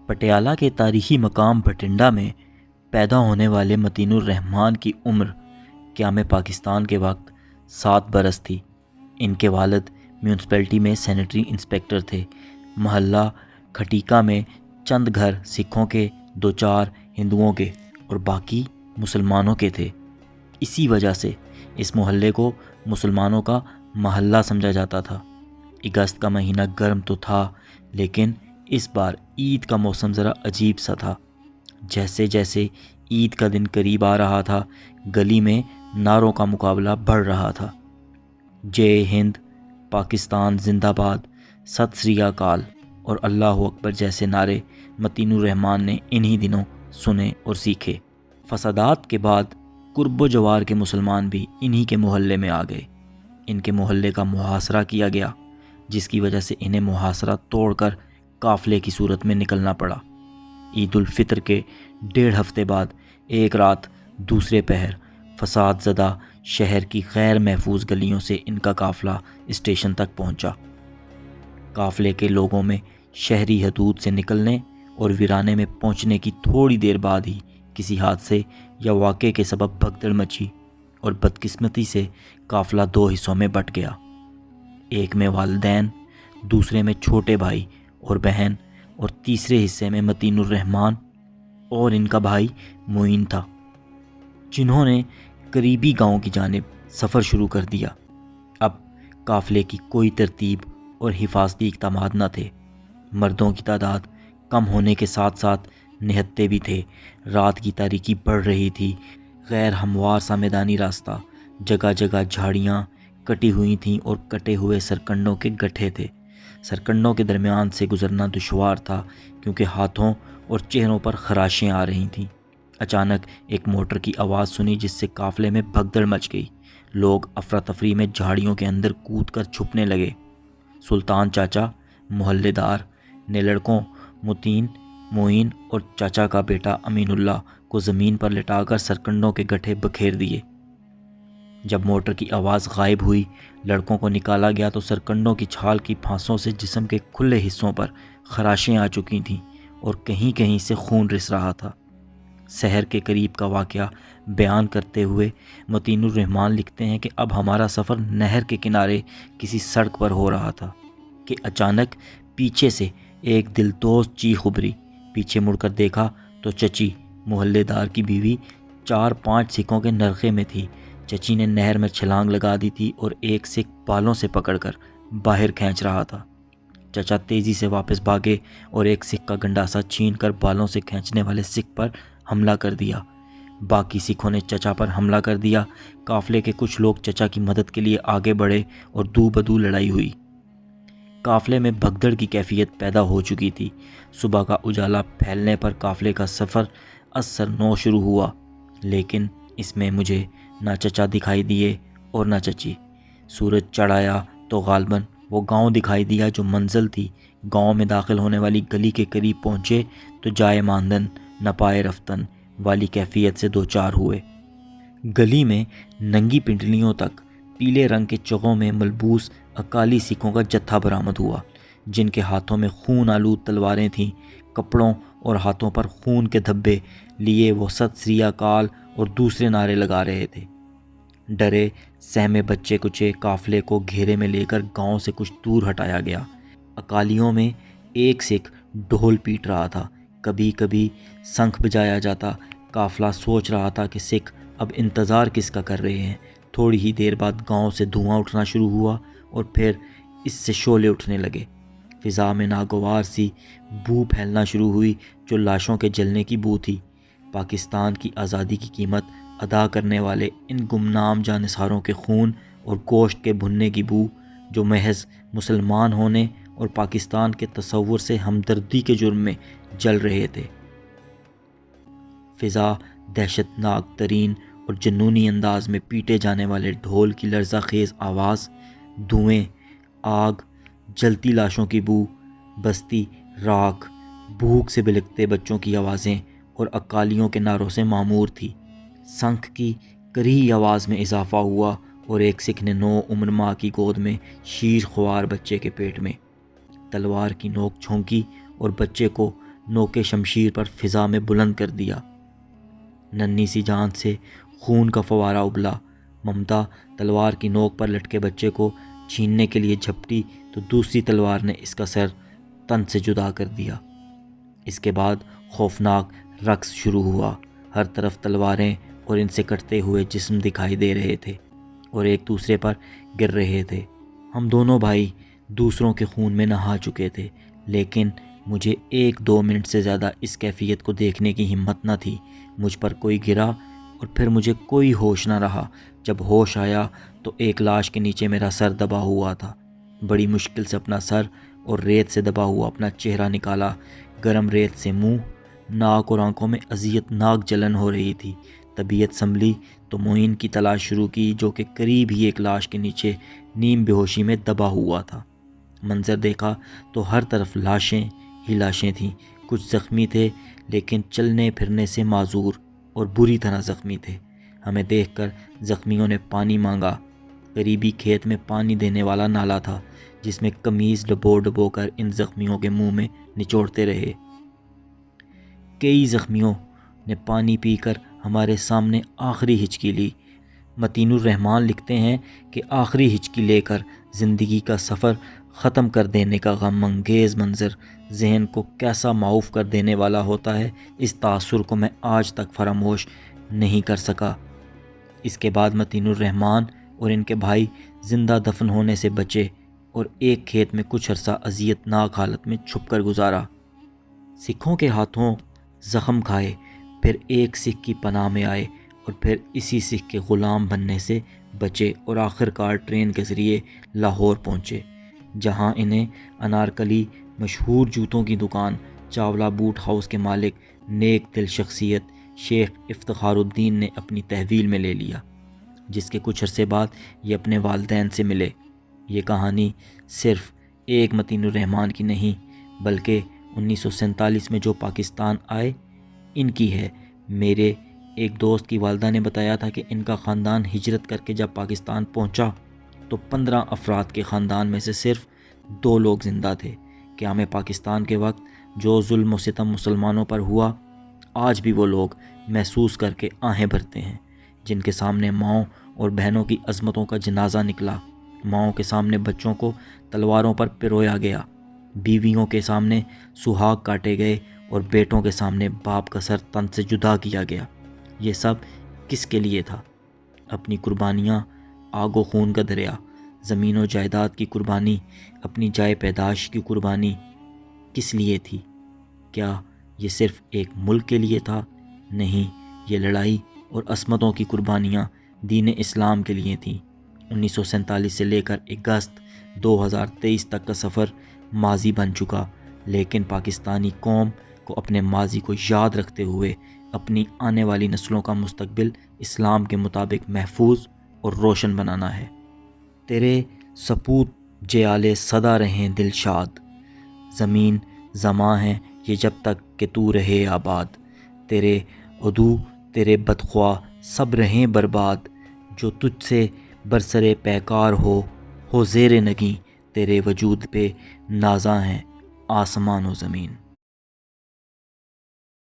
پٹیالہ کے تاریخی مقام بھٹنڈا میں پیدا ہونے والے متین الرحمان کی عمر قیام پاکستان کے وقت 7 برس تھی۔ ان کے والد میونسپلٹی میں سینیٹری انسپیکٹر تھے۔ محلہ کھٹیکا میں چند گھر سکھوں کے، 2-4 ہندوؤں کے اور باقی مسلمانوں کے تھے۔ اسی وجہ سے اس محلے کو مسلمانوں کا محلہ سمجھا جاتا تھا۔ اگست کا مہینہ گرم تو تھا، لیکن اس بار عید کا موسم ذرا عجیب سا تھا۔ جیسے جیسے عید کا دن قریب آ رہا تھا، گلی میں نعروں کا مقابلہ بڑھ رہا تھا۔ جے ہند، پاکستان زندہ باد، ست سری اکال اور اللہ اکبر جیسے نعرے متین الرحمان نے انہی دنوں سنے اور سیکھے۔ فسادات کے بعد قرب و جوار کے مسلمان بھی انہی کے محلے میں آ گئے۔ ان کے محلے کا محاصرہ کیا گیا، جس کی وجہ سے انہیں محاصرہ توڑ کر قافلے کی صورت میں نکلنا پڑا۔ عید الفطر کے 1.5 ہفتے بعد ایک رات دوسرے پہر فساد زدہ شہر کی غیر محفوظ گلیوں سے ان کا قافلہ اسٹیشن تک پہنچا۔ قافلے کے لوگوں میں شہری حدود سے نکلنے اور ویرانے میں پہنچنے کی تھوڑی دیر بعد ہی کسی حادثے یا واقعے کے سبب بھگدڑ مچی اور بدقسمتی سے قافلہ 2 حصوں میں بٹ گیا۔ ایک میں والدین، دوسرے میں چھوٹے بھائی اور بہن، اور تیسرے حصے میں متین الرحمان اور ان کا بھائی معین تھا، جنہوں نے قریبی گاؤں کی جانب سفر شروع کر دیا۔ اب قافلے کی کوئی ترتیب اور حفاظتی اقدامات نہ تھے۔ مردوں کی تعداد کم ہونے کے ساتھ ساتھ نہتے بھی تھے۔ رات کی تاریکی بڑھ رہی تھی۔ غیر ہموار سا میدانی راستہ، جگہ جگہ جھاڑیاں کٹی ہوئی تھیں اور کٹے ہوئے سرکنڈوں کے گٹھے تھے۔ سرکنڈوں کے درمیان سے گزرنا دشوار تھا، کیونکہ ہاتھوں اور چہروں پر خراشیں آ رہی تھیں۔ اچانک ایک موٹر کی آواز سنی، جس سے قافلے میں بھگدڑ مچ گئی۔ لوگ افراتفری میں جھاڑیوں کے اندر کود کر چھپنے لگے۔ سلطان چاچا، محلے دار، نے لڑکوں متین، معین اور چاچا کا بیٹا امین اللہ کو زمین پر لٹا کر سرکنڈوں کے گٹھے بکھیر دیے۔ جب موٹر کی آواز غائب ہوئی، لڑکوں کو نکالا گیا تو سرکنڈوں کی چھال کی پھانسوں سے جسم کے کھلے حصوں پر خراشیں آ چکی تھیں اور کہیں کہیں سے خون رس رہا تھا۔ سحر کے قریب کا واقعہ بیان کرتے ہوئے متین الرحمان لکھتے ہیں کہ اب ہمارا سفر نہر کے کنارے کسی سڑک پر ہو رہا تھا کہ اچانک پیچھے سے ایک دلدوز چیخ ابھری۔ پیچھے مڑ کر دیکھا تو چچی، محلے دار کی بیوی، 4-5 سکھوں کے نرخے میں تھی۔ چچی نے نہر میں چھلانگ لگا دی تھی اور ایک سکھ بالوں سے پکڑ کر باہر کھینچ رہا تھا۔ چچا تیزی سے واپس بھاگے اور ایک سکھ کا گنڈاسا چھین کر بالوں سے کھینچنے والے سکھ پر حملہ کر دیا۔ باقی سکھوں نے چچا پر حملہ کر دیا۔ قافلے کے کچھ لوگ چچا کی مدد کے لیے آگے بڑھے اور دو بدو لڑائی ہوئی۔ قافلے میں بھگدڑ کی کیفیت پیدا ہو چکی تھی۔ صبح کا اجالا پھیلنے پر قافلے کا سفر از 9 شروع ہوا، لیکن اس میں مجھے نہ چچا دکھائی دیے اور نہ چچی۔ سورج چڑھ آیا تو غالباً وہ گاؤں دکھائی دیا جو منزل تھی۔ گاؤں میں داخل ہونے والی گلی کے قریب پہنچے تو جائے ماندن نہ پائے رفتن والی کیفیت سے دوچار ہوئے۔ گلی میں ننگی پنڈلیوں تک پیلے رنگ کے چغوں میں ملبوس اکالی سکھوں کا جتھا برآمد ہوا، جن کے ہاتھوں میں خون آلود تلواریں تھیں۔ کپڑوں اور ہاتھوں پر خون کے دھبے لیے وہ ست سری اکال اور دوسرے نعرے لگا رہے تھے۔ ڈرے سہمے بچے کچے قافلے کو گھیرے میں لے کر گاؤں سے کچھ دور ہٹایا گیا۔ اکالیوں میں ایک سکھ ڈھول پیٹ رہا تھا، کبھی کبھی شنکھ بجایا جاتا۔ قافلہ سوچ رہا تھا کہ سکھ اب انتظار کس کا کر رہے ہیں۔ تھوڑی ہی دیر بعد گاؤں سے دھواں اٹھنا شروع ہوا اور پھر اس سے شعلے اٹھنے لگے۔ فضا میں ناگوار سی بو پھیلنا شروع ہوئی، جو لاشوں کے جلنے کی بو تھی۔ پاکستان کی آزادی کی قیمت ادا کرنے والے ان گمنام جانثاروں کے خون اور گوشت کے بھننے کی بو، جو محض مسلمان ہونے اور پاکستان کے تصور سے ہمدردی کے جرم میں جل رہے تھے۔ فضا دہشت ناک ترین اور جنونی انداز میں پیٹے جانے والے ڈھول کی لرزہ خیز آواز، دھوئیں، آگ، جلتی لاشوں کی بو، بستی راکھ، بھوک سے بلکتے بچوں کی آوازیں اور اکالیوں کے نعروں سے معمور تھی۔ شنکھ کی کری آواز میں اضافہ ہوا اور ایک سکھ نے 9 عمر ماں کی گود میں شیر خوار بچے کے پیٹ میں تلوار کی نوک جھونکی اور بچے کو نوک شمشیر پر فضا میں بلند کر دیا۔ ننھی سی جان سے خون کا فوارہ ابلا۔ ممتا تلوار کی نوک پر لٹکے بچے کو چھیننے کے لیے جھپٹی تو دوسری تلوار نے اس کا سر تن سے جدا کر دیا۔ اس کے بعد خوفناک رقص شروع ہوا۔ ہر طرف تلواریں اور ان سے کٹتے ہوئے جسم دکھائی دے رہے تھے اور ایک دوسرے پر گر رہے تھے۔ ہم دونوں بھائی دوسروں کے خون میں نہا چکے تھے، لیکن مجھے 1-2 منٹ سے زیادہ اس کیفیت کو دیکھنے کی ہمت نہ تھی۔ مجھ پر کوئی گرا اور پھر مجھے کوئی ہوش نہ رہا۔ جب ہوش آیا تو ایک لاش کے نیچے میرا سر دبا ہوا تھا۔ بڑی مشکل سے اپنا سر اور ریت سے دبا ہوا اپنا چہرہ نکالا۔ گرم ریت سے منہ، ناک اور آنکھوں میں اذیت ناک جلن ہو رہی تھی۔ طبیعت سنبھلی تو معین کی تلاش شروع کی، جو کہ قریب ہی ایک لاش کے نیچے نیم بے ہوشی میں دبا ہوا تھا۔ منظر دیکھا تو ہر طرف لاشیں ہی لاشیں تھیں۔ کچھ زخمی تھے، لیکن چلنے پھرنے سے معذور اور بری طرح زخمی تھے۔ ہمیں دیکھ کر زخمیوں نے پانی مانگا۔ قریبی کھیت میں پانی دینے والا نالا تھا، جس میں قمیض ڈبو ڈبو کر ان زخمیوں کے منہ میں نچوڑتے رہے۔ کئی زخمیوں نے پانی پی کر ہمارے سامنے آخری ہچکی لی۔ متین الرحمان لکھتے ہیں کہ آخری ہچکی لے کر زندگی کا سفر ختم کر دینے کا غم انگیز منظر ذہن کو کیسا معوف کر دینے والا ہوتا ہے، اس تاثر کو میں آج تک فراموش نہیں کر سکا۔ اس کے بعد متین الرحمان اور ان کے بھائی زندہ دفن ہونے سے بچے اور ایک کھیت میں کچھ عرصہ اذیت ناک حالت میں چھپ کر گزارا۔ سکھوں کے ہاتھوں زخم کھائے، پھر ایک سکھ کی پناہ میں آئے اور پھر اسی سکھ کے غلام بننے سے بچے اور آخر کار ٹرین کے ذریعے لاہور پہنچے، جہاں انہیں انارکلی مشہور جوتوں کی دکان چاولہ بوٹ ہاؤس کے مالک نیک دل شخصیت شیخ افتخار الدین نے اپنی تحویل میں لے لیا، جس کے کچھ عرصے بعد یہ اپنے والدین سے ملے۔ یہ کہانی صرف ایک متین الرحمان کی نہیں، بلکہ 1947 میں جو پاکستان آئے ان کی ہے۔ میرے ایک دوست کی والدہ نے بتایا تھا کہ ان کا خاندان ہجرت کر کے جب پاکستان پہنچا تو 15 افراد کے خاندان میں سے صرف 2 لوگ زندہ تھے۔ قیام پاکستان کے وقت جو ظلم و ستم مسلمانوں پر ہوا، آج بھی وہ لوگ محسوس کر کے آہیں بھرتے ہیں، جن کے سامنے ماؤں اور بہنوں کی عظمتوں کا جنازہ نکلا۔ ماؤں کے سامنے بچوں کو تلواروں پر پرویا گیا، بیویوں کے سامنے سہاگ کاٹے گئے اور بیٹوں کے سامنے باپ کا سر تن سے جدا کیا گیا۔ یہ سب کس کے لیے تھا؟ اپنی قربانیاں، آگ و خون کا دریا، زمین و جائیداد کی قربانی، اپنی جائے پیدائش کی قربانی کس لیے تھی؟ کیا یہ صرف ایک ملک کے لیے تھا؟ نہیں، یہ لڑائی اور عصمتوں کی قربانیاں دین اسلام کے لیے تھیں۔ 1947 سے لے کر اگست 2023 تک کا سفر ماضی بن چکا، لیکن پاکستانی قوم کو اپنے ماضی کو یاد رکھتے ہوئے اپنی آنے والی نسلوں کا مستقبل اسلام کے مطابق محفوظ اور روشن بنانا ہے۔ تیرے سپوت جیالے صدا رہیں دل شاد، زمین زماں ہے یہ جب تک کہ تو رہے آباد، تیرے عدو تیرے بدخواہ سب رہیں برباد، جو تجھ سے برسرے پیکار ہو زیر نگیں، تیرے وجود پہ نازاں ہیں آسمان و زمین۔